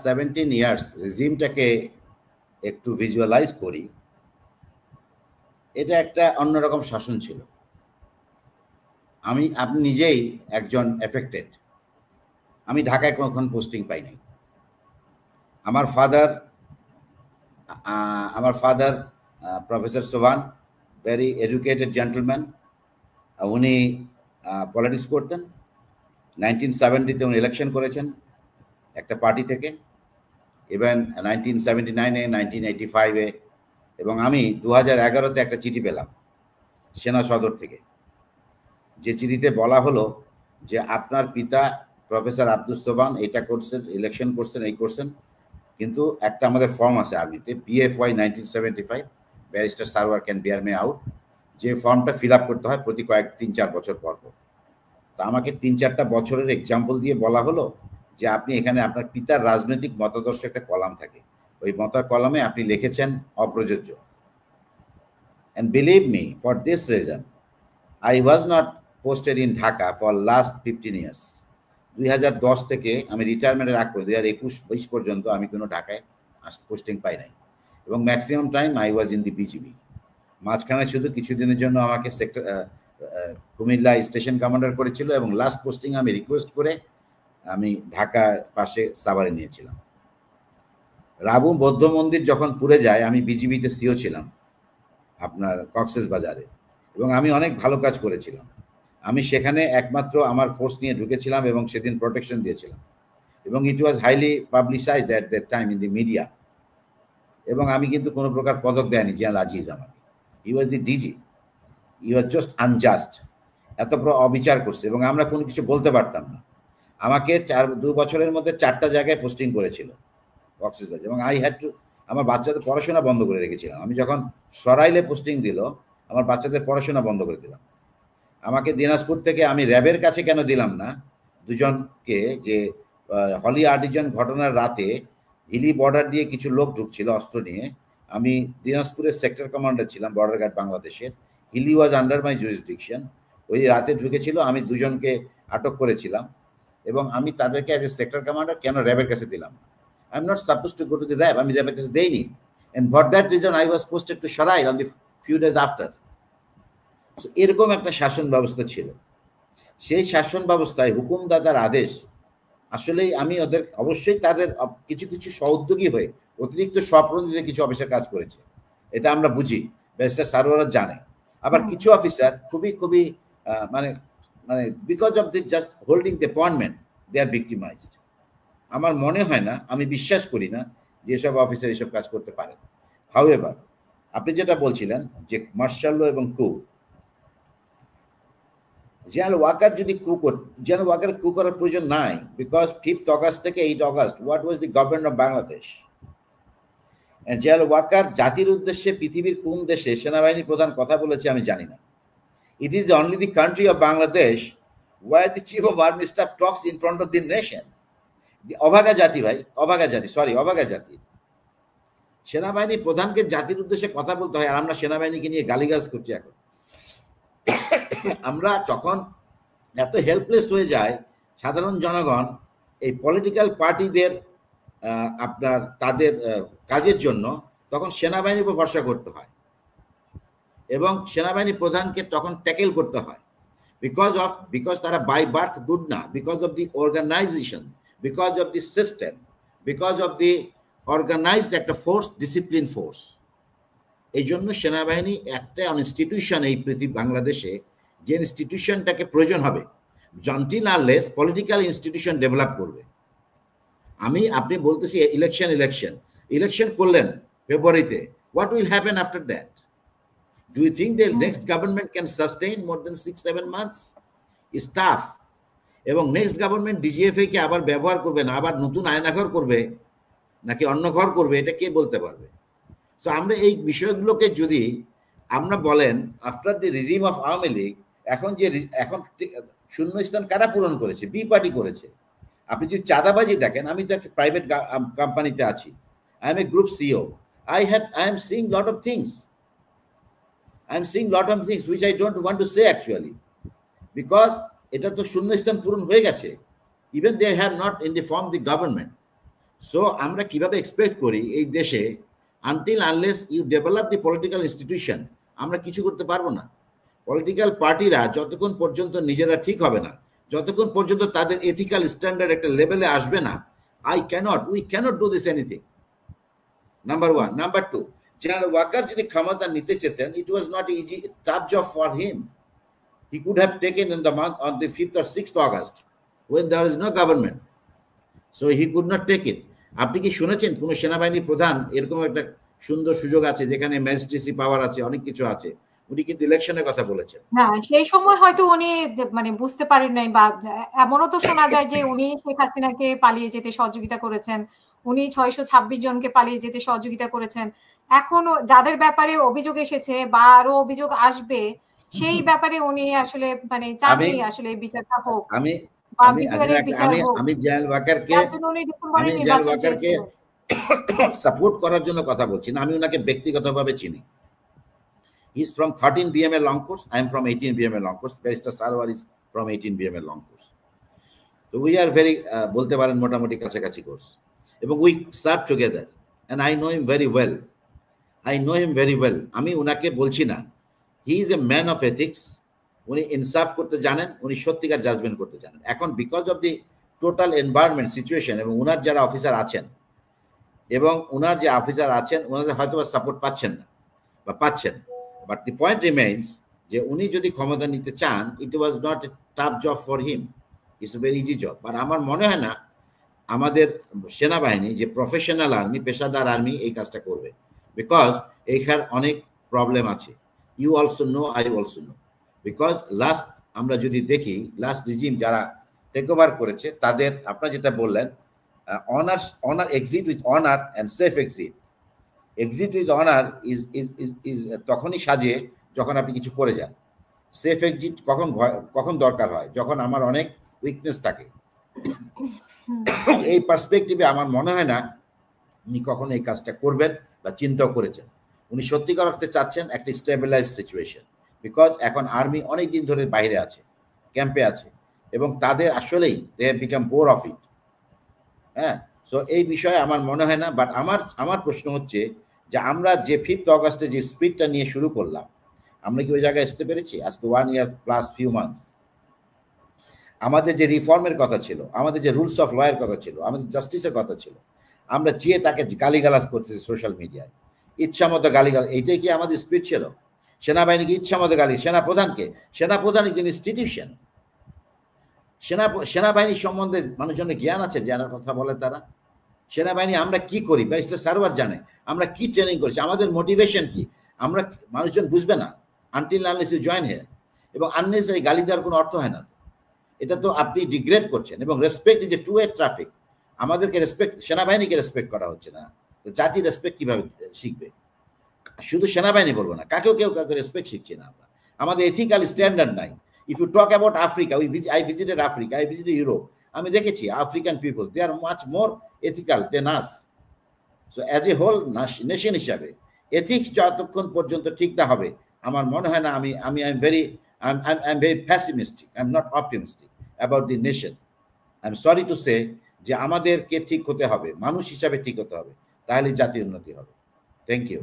17 years রেজিমটাকে একটু visualise করি, এটা একটা অন্যরকম শাসন ছিল। আপনি নিজেই একজন এফেক্টেড। আমি ঢাকায় কোনোক্ষণ পোস্টিং পাই নাই। আমার father professor Sobhan, very educated gentleman. উনি পলিটিক্স করতেন। 1970-তে উনি ইলেকশন করেছেন একটা পার্টি থেকে, ইভেন 1979-এ, 1985-এ, এবং আমি 2011-তে একটা চিঠি পেলাম সেনা সদর থেকে, যে চিঠিতে বলা হলো যে আপনার পিতা প্রফেসর আব্দুস সোবহান এটা করছেন, ইলেকশন করছেন, এই করছেন, কিন্তু একটা আমাদের ফর্ম আছে আর্মিতে, BFY 1975, barrister server can bear may out, যে ফর্মটা ফিল আপ করতে হয় প্রতি 3-4 বছর পর পর। তা আমাকে 3-4টা বছরের এক্সাম্পল দিয়ে বলা হলো যে আপনি এখানে আপনার পিতার রাজনৈতিক মতাদর্শ একটা কলাম থাকে, ওই মতার কলামে আপনি লিখেছেন অপ্রযোজ্য। And believe me, for this reason, I was not posted in Dhaka for last 15 years. 2010 থেকে আমি রিটায়ারমেন্টের আগ পর্যন্ত 2021-22 পর্যন্ত আমি কোনো ঢাকায় পোস্টিং পাই নাই, এবং maximum time I was in the BGB. মাঝখানে শুধু কিছুদিনের জন্য আমাকে সেক্টর কুমিল্লা স্টেশন কমান্ডার করেছিল, এবং লাস্ট পোস্টিং আমি রিকোয়েস্ট করে আমি ঢাকা পাশে সাভারে নিয়েছিলাম। রাবু বৌদ্ধ মন্দির যখন পুড়ে যায়, আমি বিজিবিতে সিও ছিলাম আপনার কক্সেস বাজারে, এবং আমি অনেক ভালো কাজ করেছিলাম। আমি সেখানে একমাত্র আমার ফোর্স নিয়ে ঢুকেছিলাম এবং সেদিন প্রোটেকশন দিয়েছিলাম, এবং it was highly publicised at that time in the media. এবং আমি কিন্তু কোনো প্রকার পদক দেয়নি জিয়াল আজিজ আমাকে। He was the DG, he was just unjust, এত বড় অবিচার করছে, এবং আমরা কোনো কিছু বলতে পারতাম না। আমাকে 2 বছরের মধ্যে 4টা জায়গায় পোস্টিং করেছিল কক্সেস বাজার, এবং আই হ্যাড টু, আমার বাচ্চাদের পড়াশোনা বন্ধ করে রেখেছিলাম। আমি যখন সরাইলে পোস্টিং দিল, আমার বাচ্চাদের পড়াশোনা বন্ধ করে দিলাম। আমাকে দিনাজপুর থেকে আমি র্যাবের কাছে কেন দিলাম না, দুজনকে, যে হলি আর্টিজান ঘটনার রাতে হিলি বর্ডার দিয়ে কিছু লোক ঢুকছিল অস্ত্র নিয়ে, আমি দিনাজপুরের সেক্টর কমান্ডার ছিলাম বর্ডার গার্ড বাংলাদেশের, Hili was under my jurisdiction. ওই রাতে ঢুকেছিল, আমি দুজনকে আটক করেছিলাম, এবং আমি তাদেরকে অ্যাজ এ সেক্টর কমান্ডার কেন র্যাবের কাছে দিলাম না? I am not suppose to go to the RAB, আমি র্যাবের কাছে দেইনি, and for that reason I was posted to Sarail on the few days after. এরকম একটা শাসন ব্যবস্থা ছিল। সেই শাসন ব্যবস্থায় হুকুমদাতার আদেশ, আসলেই আমি ওদের, অবশ্যই তাদের কিছু কিছু সহোদ্যোগী হয়ে অতিরিক্ত স্বপ্রণোদিত কিছু অফিসার কাজ করেছে, এটা আমরা বুঝি, ব্যারিস্টার সারোয়ার জানে। আবার কিছু অফিসার খুবই খুবই মানে মানে because of the just holding the appointment they are victimised. আমার মনে হয় না, আমি বিশ্বাস করি না যে এসব অফিসার এসব কাজ করতে পারে। হাউএভার, আপনি যেটা বলছিলেন যে মার্শাল ল এবং কু, জেনারেল ওয়াকার যদি জেনারেল ওয়াকার কু করার প্রয়োজন নাই, বিকজ 5th অগাস্ট থেকে 8 August what was the government of Bangladesh? General Waker জাতির উদ্দেশ্যে পৃথিবীর কোন দেশে সেনাবাহিনী প্রধান কথা বলেছে আমি জানি না। It is only the country of Bangladesh where the chief of army staff talks in front of the nation. অভাগা জাতি ভাই, অভাগা জাতি। সেনাবাহিনী প্রধানকে জাতির উদ্দেশ্যে কথা বলতে হয়, আর আমরা সেনাবাহিনীকে নিয়ে গালিগালাজ করছি এখন। আমরা যখন এত হেল্পলেস হয়ে যায় সাধারণ জনগণ, এই পলিটিক্যাল পার্টিদের আপনার তাদের কাজের জন্য, তখন সেনাবাহিনীর উপর ভরসা করতে হয়, এবং সেনাবাহিনী প্রধানকে তখন ট্যাকেল করতে হয়, বিকজ তারা বাই বার্থ গুড না, because of the organisation, because of the system, because of the organised একটা ফোর্স, ডিসিপ্লিন ফোর্স। এই জন্য সেনাবাহিনী একটা ইনস্টিটিউশন এই পৃথিবী বাংলাদেশে, যে ইনস্টিটিউশনটাকে প্রয়োজন হবে until unless political institution develop করবে। আপনি বলতেছি ইলেকশন করলেন ফেব্রুয়ারিতে, what will happen after that? Do you think the next government can sustain more than 6-7 months? It's tough. এবং নেক্সট গভর্নমেন্ট ডিজিএফআই কে আবার ব্যবহার করবে না, আবার নতুন আয়নাঘর করবে নাকি অন্য ঘর করবে, এটা কে বলতে পারবে? সো আমরা এই বিষয়গুলোকে যদি আমরা বলেন, after the regime of Awami League, এখন শূন্যস্থান কারা পূরণ করেছে? বি পার্টি করেছে। আপনি যদি চাঁদাবাজি দেখেন, আমি তো একটা প্রাইভেট কোম্পানিতে আছি, I am a group CEO, I am seeing lot of things. Which I don't want to say actually, because এটা তো শূন্যস্থান পূরণ হয়ে গেছে, even they have not in the form the government. So আমরা কিভাবে এক্সপেক্ট করি এই দেশে until unless you develop the political institution আমরা কিছু করতে পারবো না। পলিটিক্যাল পার্টিরা যতক্ষণ পর্যন্ত নিজেরা ঠিক হবে না, যতক্ষণ পর্যন্ত তাদের এথিক্যাল স্ট্যান্ডার্ড একটা লেভেলে আসবে না, we cannot do this anything. Number one. Number two, general Walker যদি ক্ষমতা নিতে চেতেন, it was not easy tough job for him. He could have taken in the month on the 5th or 6th August when there is no government. So he could not take it. আপনি কি শুনেছেন কোন সেনাবাহিনী প্রধান এরকম একটা সুন্দর সুযোগ আছে যেখানে ম্যাজিস্ট্রেসি পাওয়ার আছে, অনেক কিছু আছে? উনি কিন্তু ইলেকশনের কথা বলেছেন। না, সেই সময় হয়তো উনি মানে বুঝতে পারেন নাই, বা এমনও তো শোনা যায় যে উনি শেখ হাসিনাকে পালিয়ে যেতে সহযোগিতা করেছেন, উনি 626 জনকে পালিয়ে যেতে সহযোগিতা করেছেন। এখনো যাদের ব্যাপারে অভিযোগ এসেছে বা আরো অভিযোগ আসবে, সেই ব্যাপারে উনি আসলে মানে চাননি আসলে বিচারটা হোক। আমি জেনারেল ওয়াকারকে সাপোর্ট করার জন্য কথা বলছি না, আমি ওনাকে ব্যক্তিগতভাবে চিনি। He is from 13 BMA long course. I am from 18 BMA long course. Barrister Sarwar is from 18 BMA long course. So we are very bolte paren motamoti kachakachi course. Ebong we serve together and I know him very well. আমি উনাকে বলছি না। He is a man of ethics. উনি ইনসাফ করতে জানেন, উনি সত্যিকার জাজমেন্ট করতে জানেন। এখন because of the total environment situation এবং উনার যারা অফিসার আছেন ওনাদের হয়তো সাপোর্ট পাচ্ছেন না বা পাচ্ছেন, বাট দি পয়েন্ট রিমেইনস যে উনি যদি ক্ষমতা নিতে চান, it was not a tough job for him, it's a very easy job. But আমার মনে হয় না আমাদের সেনাবাহিনী যে প্রফেশনাল আর্মি, পেশাদার আর্মি এই কাজটা করবে, বিকজ এইখানে অনেক প্রবলেম আছে। You also know, I also know, because আমরা যদি দেখি লাস্ট রিজিম যারা টেক ওভার করেছে তাদের, আপনারা যেটা বললেন honour exit with honour and safe exit. Exit with honour is তখনই সাজে যখন আপনি কিছু করে যান। সেফ এক্সিট কখন দরকার হয়? যখন আমার অনেক উইকনেস থাকে। এই পার্সপেক্টিভে আমার মনে হয় না উনি কখনো এই কাজটা করবেন বা চিন্তাও করেছেন। উনি সত্যিকার অর্থে চাচ্ছেন একটা স্টেবিলাইজ সিচুয়েশন, বিকজ এখন আর্মি অনেক দিন ধরে বাইরে আছে, ক্যাম্পে আছে, এবং তাদের আসলেই they have become bore of it. হ্যাঁ, সো এই বিষয়ে আমার মনে হয় না। বাট আমার প্রশ্ন হচ্ছে যে আমরা যে 5th অগাস্টে যে স্পিডটা নিয়ে শুরু করলাম, আমরা কি ওই জায়গায় আসতে পেরেছি? আজকে 1 year প্লাস ফিউ মান্থস। আমাদের যে রিফর্মের কথা ছিল, আমাদের যে রুলস অফ লয়ের কথা ছিল, আমাদের জাস্টিসের কথা ছিল, আমরা চেয়ে তাকে গালিগালাজ করতেছি সোশ্যাল মিডিয়ায়, ইচ্ছা মতো গালিগালাজ। এইটাই কি আমাদের স্পিড ছিল? সেনাবাহিনীকে ইচ্ছা মতো গালি, সেনাপ্রধান ইজ এন ইনস্টিটিউশন। সেনাবাহিনীর সম্বন্ধে মানুষজনের জ্ঞান আছে যারা কথা বলে তারা। সেনাবাহিনী আমরা কি করি, ব্যারিস্টার সারওয়ার জানে আমরা কি ট্রেনিং করছি, আমাদের মোটিভেশন কি, আমরা মানুষজন বুঝবে না until unless you join here. এবং আননেসারি গালি দেওয়ার কোনো অর্থ হয় না। এটা তো আপনি ডিগ্রেড করছেন। এবং respect is a two way traffic. আমাদেরকে রেসপেক্ট, সেনাবাহিনীকে রেসপেক্ট করা হচ্ছে না, তো জাতি রেসপেক্ট কিভাবে শিখবে? শুধু সেনাবাহিনী বলবো না, কাউকে রেসপেক্ট শিখছি না আমরা। আমাদের এথিক্যাল স্ট্যান্ডার্ড নাই। If you talk about Africa, I visited Africa, I visited Europe, আমি দেখেছি African people, they are much more ethical than us. So as a whole nation হিসাবে এথিক্স যতক্ষণ পর্যন্ত ঠিক না হবে, আমার মনে হয় না I am very pessimistic, I am not optimistic about the nation. I am sorry to say যে আমাদেরকে ঠিক হতে হবে, মানুষ হিসাবে ঠিক হতে হবে, তাহলে জাতির উন্নতি হবে। Thank you.